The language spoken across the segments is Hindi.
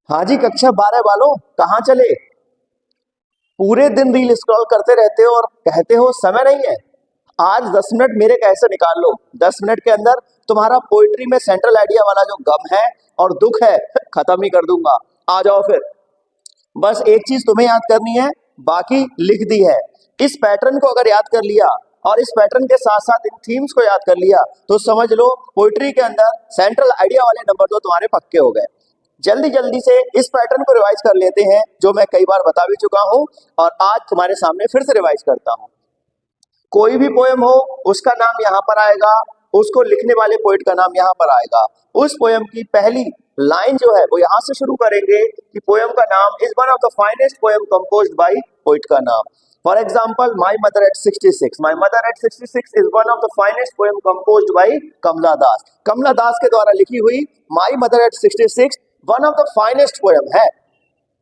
हाँ जी, कक्षा 12 वालों, कहाँ चले? पूरे दिन रील स्क्रॉल करते रहते हो और कहते हो समय नहीं है। आज 10 मिनट मेरे कैसे निकाल लो। 10 मिनट के अंदर तुम्हारा पोइट्री में सेंट्रल आइडिया वाला जो गम है और दुख है खत्म ही कर दूंगा। आ जाओ फिर। बस एक चीज तुम्हें याद करनी है, बाकी लिख दी है। इस पैटर्न को अगर याद कर लिया और इस पैटर्न के साथ साथ इन थीम्स को याद कर लिया तो समझ लो पोइट्री के अंदर सेंट्रल आइडिया वाले नंबर तो तुम्हारे पक्के हो गए। जल्दी जल्दी से इस पैटर्न को रिवाइज कर लेते हैं जो मैं कई बार बता भी चुका हूं और आज तुम्हारे सामने फिर से रिवाइज करता हूं। कोई भी पोयम हो उसका नाम यहाँ पर आएगा, उसको लिखने वाले पोइट का नाम यहाँ पर आएगा। उस पोयम की पहली लाइन जो है वो यहाँ से शुरू करेंगे कि पोयम का नाम is one of the finest poem composed by poet का नाम। For example, my mother at 66, my mother at 66 is one of the finest poem composed by Kamala Das. Kamala Das के द्वारा लिखी हुई my mother at 66 one of the finest poem है।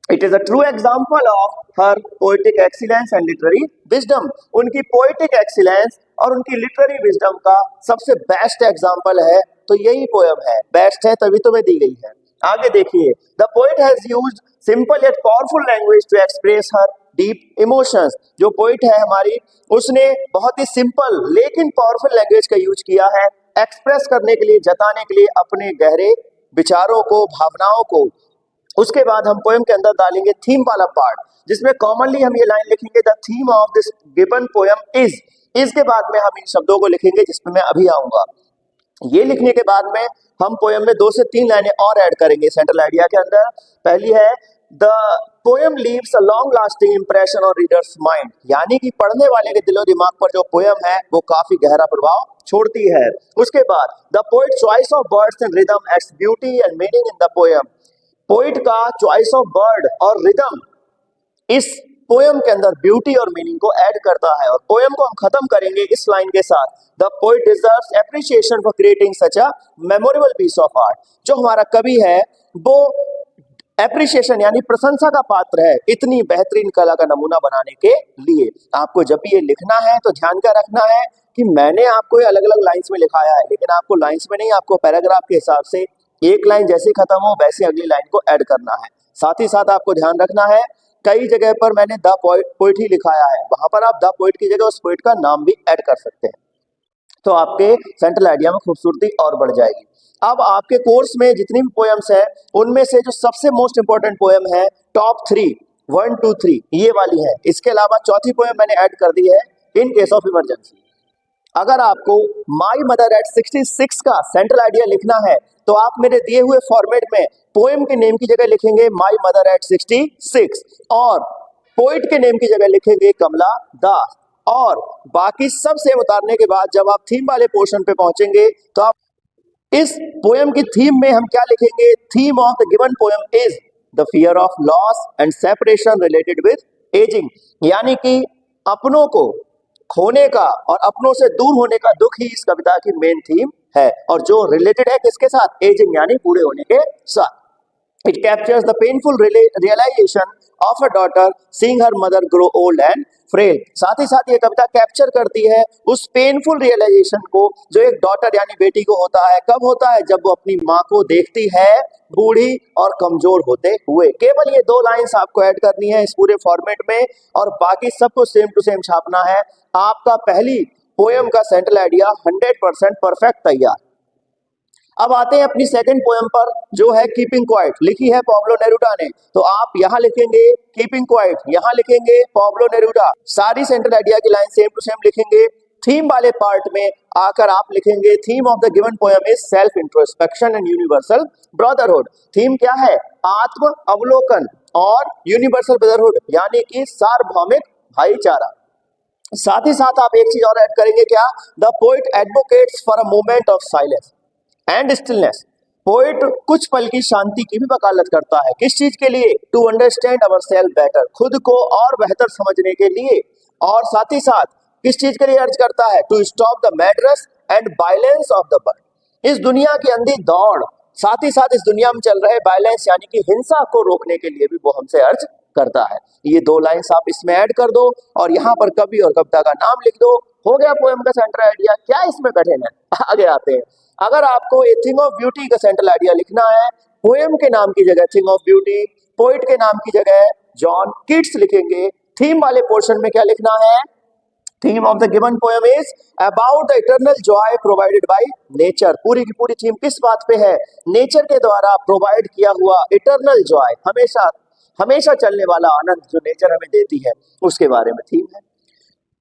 It is a true example of her poetic excellence and literary wisdom. उनकी poetic excellence और उनकी literary wisdom का सबसे बेस्ट एग्जाम्पल है तो यही पोयम है। बेस्ट है तभी तुम्हें दी गई है। आगे देखिए, the poet has used simple yet powerful language to express her deep emotions. जो पोइट है हमारी, उसने बहुत ही सिंपल लेकिन पावरफुल लैंग्वेज का यूज किया है एक्सप्रेस करने के लिए, जताने के लिए अपने गहरे विचारों को, भावनाओं को। उसके बाद हम पोएम के अंदर डालेंगे थीम वाला पार्ट, जिसमें कॉमनली हम ये लाइन लिखेंगे, the theme of this given poem is के बाद में हम इन शब्दों को लिखेंगे जिसमें मैं अभी आऊंगा। ये लिखने के बाद में हम पोएम में 2 से 3 लाइनें और ऐड करेंगे सेंट्रल आइडिया के अंदर। पहली है, the poem leaves a long lasting impression on readers mind, यानी कि पढ़ने वाले के दिलो दिमाग पर जो पोएम है वो काफी गहरा प्रभाव छोड़ती है। उसके बाद, the poet choice of words and rhythm aids beauty and meaning in the poem. Poet का चॉइस ऑफ वर्ड और रिदम इस पोएम के अंदर ब्यूटी और मीनिंग को ऐड करता है। और पोएम को हम खत्म करेंगे इस लाइन के साथ, the poet deserves appreciation for creating such a memorable piece of art. जो हमारा कवि है वो एप्रिसिएशन यानी प्रशंसा का पात्र है इतनी बेहतरीन कला का नमूना बनाने के लिए। आपको जब भी ये लिखना है तो ध्यान का रखना है कि मैंने आपको ये अलग अलग लाइंस में लिखाया है, लेकिन आपको लाइंस में नहीं, आपको पैराग्राफ के हिसाब से एक लाइन जैसे खत्म हो वैसे अगली लाइन को ऐड करना है। साथ ही साथ आपको ध्यान रखना है, कई जगह पर मैंने द पोइट ही लिखाया है, वहां पर आप द पोइट की जगह उस पोइट का नाम भी ऐड कर सकते हैं, तो आपके सेंट्रल आइडिया में खूबसूरती और बढ़ जाएगी। अब आपके कोर्स में जितनी भी पोएम्स है उनमें से जो सबसे मोस्ट इंपॉर्टेंट पोएम है, टॉप 3 1 2 3 ये वाली है। इसके अलावा चौथी पोएम मैंने ऐड कर दी है, इन केस ऑफ इमरजेंसी। अगर आपको माई मदर एट 66 का सेंट्रल आइडिया लिखना है तो आप मेरे दिए हुए फॉर्मेट में पोएम के नेम की जगह लिखेंगे माई मदर एट 66 और पोइट के नेम की जगह लिखेंगे कमला दास। और बाकी सब सेम उतारने के बाद जब आप थीम वाले पोर्शन पे पहुंचेंगे तो आप इस पोएम की थीम में हम क्या लिखेंगे, theme of the given poem is the fear of loss and separation related with ageing, यानी कि अपनों को खोने का और अपनों से दूर होने का दुख ही इस कविता की मेन थीम है, और जो रिलेटेड है किसके साथ, एजिंग यानी बूढ़े होने के साथ। It captures the painful realisation of a daughter seeing her mother grow old and frail. साथ ही साथ ये कविता कैप्चर करती है उस पेनफुल रियलाइजेशन को जो एक डॉटर यानी बेटी को होता है। कब होता है, जब वो अपनी माँ को देखती है बूढ़ी और कमजोर होते हुए। केवल ये 2 लाइंस आपको ऐड करनी है इस पूरे फॉर्मेट में और बाकी सबको सेम टू सेम छापना है। आपका पहली पोएम का सेंट्रल आइडिया 100% परफेक्ट तैयार। अब आते हैं अपनी सेकंड पोएम पर जो है कीपिंग क्वाइट, लिखी है पाब्लो नेरुदा ने। तो आप यहाँ लिखेंगे कीपिंग क्वाइट, यहाँ लिखेंगे पाब्लो नेरुदा। सारी सेंट्रल आइडिया की लाइन सेम टू सेम लिखेंगे। थीम वाले पार्ट में आकर आप लिखेंगे theme of the given poem is self introspection and universal brotherhood. Theme क्या है, आत्म अवलोकन और यूनिवर्सल ब्रदरहुड यानी कि सार्वभौमिक भाईचारा। साथ ही साथ आप एक चीज और ऐड करेंगे, क्या, the poet advocates for a moment of silence and stillness. Poet कुछ पल की शांति की भी वकालत करता है, किस चीज के लिए, to understand our self better, खुद को और बेहतर समझने के लिए। और साथ ही साथ किस चीज के लिए अर्ज करता है, to stop the madness and violence of the world. इस दुनिया की अंधी दौड़, साथ ही साथ इस दुनिया में चल रहे वायलेंस यानी कि हिंसा को रोकने के लिए भी वो हमसे अर्ज करता है। ये 2 लाइंस आप इसमें ऐड कर दो और यहाँ पर कवि और कविता का नाम लिख दो, हो गया पोएम का सेंट्रल आइडिया। क्या इसमें कठिन है, आगे आते हैं। अगर आपको ए थिंग ऑफ ब्यूटी का सेंट्रल आइडिया लिखना है, पोएम के नाम की जगह थिंग ऑफ ब्यूटी, पोइट के नाम की जगह जॉन कीट्स लिखेंगे। थीम वाले पोर्शन में क्या लिखना है? Theme of the given poem is about the eternal Joy provided by nature. पूरी की पूरी थीम किस बात पे है? नेचर के द्वारा प्रोवाइड किया हुआ इटर्नल जॉय, हमेशा हमेशा चलने वाला आनंद जो नेचर हमें देती है, उसके बारे में थीम है।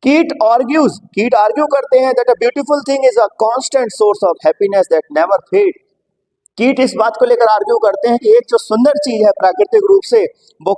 कीट आर्ग्यू करते हैं that a beautiful thing is a constant source of happiness that never fade. Keats इस बात को लेकर आर्ग्यू करते हैं कि एक जो सुंदर चीज है प्राकृतिक रूप से, वो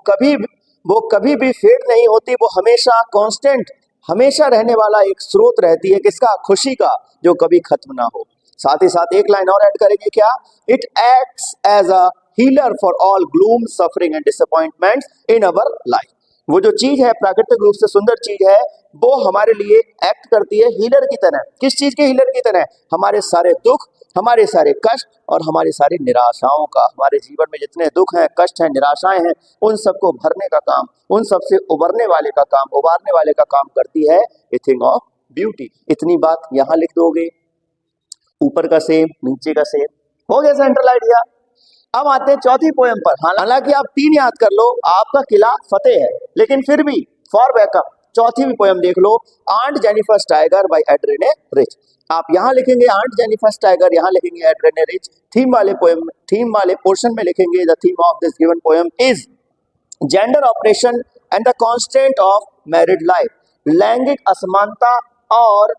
कभी भी फेड नहीं होती, वो हमेशा कांस्टेंट, हमेशा रहने वाला एक स्रोत रहती है। किसका? खुशी का, जो कभी खत्म ना हो। साथ ही साथ एक लाइन और ऐड करेंगे, क्या? It acts as a healer for all gloom, suffering and disappointments in our life. वो जो चीज है प्राकृतिक रूप से सुंदर चीज है, वो हमारे लिए एक्ट करती है हीलर की तरह। किस चीज के हीलर की तरह? हमारे सारे दुख, हमारे सारे कष्ट और हमारी सारी निराशाओं का, हमारे जीवन में जितने दुख हैं, कष्ट हैं, निराशाएं हैं, उन सबको भरने का काम, उन सबसे उबरने वाले का काम, उबारने वाले का काम करती है ए थिंग ऑफ ब्यूटी। इतनी बात यहाँ लिख दोगे, ऊपर का सेम, नीचे का सेम, हो गया सेंट्रल आइडिया। अब आते हैं चौथी पोएम पर। हालांकि आप 3 याद कर लो, आपका किला फतेह है, लेकिन फिर भी फॉर बैकअप चौथी भी पोएम देख लो, aunt Jennifer tiger by Adrienne Rich. आप यहाँ लिखेंगे आंट जेनिफर टाइगर, यहाँ लिखेंगे एड्रेने रिच। थीम वाले पोर्शन में लिखेंगे the theme of this given poem is gender oppression and the constraints of married life. लैंगिक असमानता और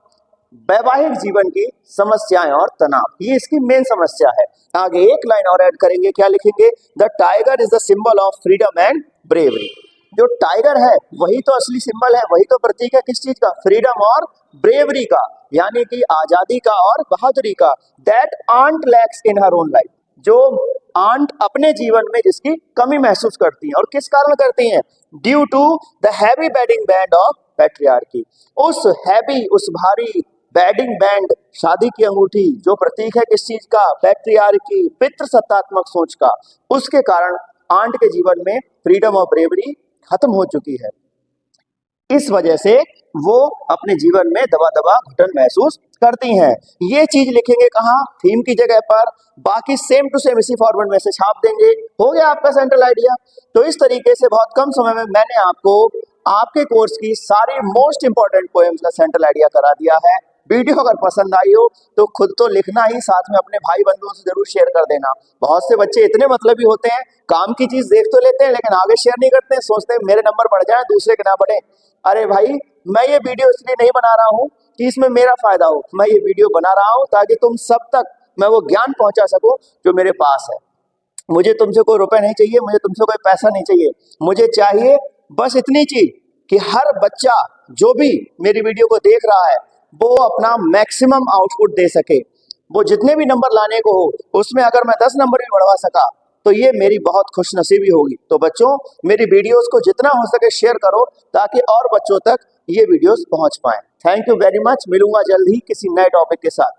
वैवाहिक जीवन की समस्याएं और तनाव, ये इसकी मेन समस्या है। आगे एक लाइन और ऐड करेंगे, क्या लिखेंगे? The tiger is the symbol of freedom and bravery. जो टाइगर है वही तो असली सिंबल है, वही तो प्रतीक है किस चीज का? फ्रीडम और ब्रेवरी का, यानी कि आजादी का और बहादुरी का। That aunt lacks in her own life, जो आंट अपने जीवन में जिसकी कमी महसूस करती हैं। और किस कारण करती हैं? Due to the heavy wedding band of patriarchy. उस भारी वेडिंग बैंड, शादी की अंगूठी, जो प्रतीक है किस चीज का? पैट्रियार्की, पितृसत्तात्मक सोच का। उसके कारण आंट के जीवन में फ्रीडम और ब्रेवरी खत्म हो चुकी है। इस वजह से वो अपने जीवन में दबा दबा घुटन महसूस करती हैं। ये चीज लिखेंगे कहाँ? थीम की जगह पर। बाकी सेम टू सेम इसी फॉर्मेट में से छाप देंगे। हो गया आपका सेंट्रल आइडिया। तो इस तरीके से बहुत कम समय में मैंने आपको आपके कोर्स की सारी मोस्ट इंपॉर्टेंट पोएम्स का सेंट्रल आइडिया करा दिया है। वीडियो अगर पसंद आई हो तो खुद तो लिखना ही, साथ में अपने भाई बंधुओं से जरूर शेयर कर देना। बहुत से बच्चे इतने मतलबी होते हैं, काम की चीज देख तो लेते हैं लेकिन आगे शेयर नहीं करते हैं, सोचते हैं मेरे नंबर बढ़ जाए, दूसरे के ना बढ़े। अरे भाई, मैं ये वीडियो इसलिए नहीं बना रहा हूँ कि इसमें मेरा फायदा हो, मैं ये वीडियो बना रहा हूँ ताकि तुम सब तक मैं वो ज्ञान पहुंचा सकूं जो मेरे पास है। मुझे तुमसे कोई रुपए नहीं चाहिए, मुझे तुमसे कोई पैसा नहीं चाहिए, मुझे चाहिए बस इतनी चीज कि हर बच्चा जो भी मेरी वीडियो को देख रहा है वो अपना मैक्सिमम आउटपुट दे सके। वो जितने भी नंबर लाने को हो, उसमें अगर मैं 10 नंबर भी बढ़वा सका तो ये मेरी बहुत खुशनसीबी होगी। तो बच्चों, मेरी वीडियोस को जितना हो सके शेयर करो ताकि और बच्चों तक ये वीडियोस पहुंच पाए। Thank you very much. मिलूंगा जल्द ही किसी नए टॉपिक के साथ।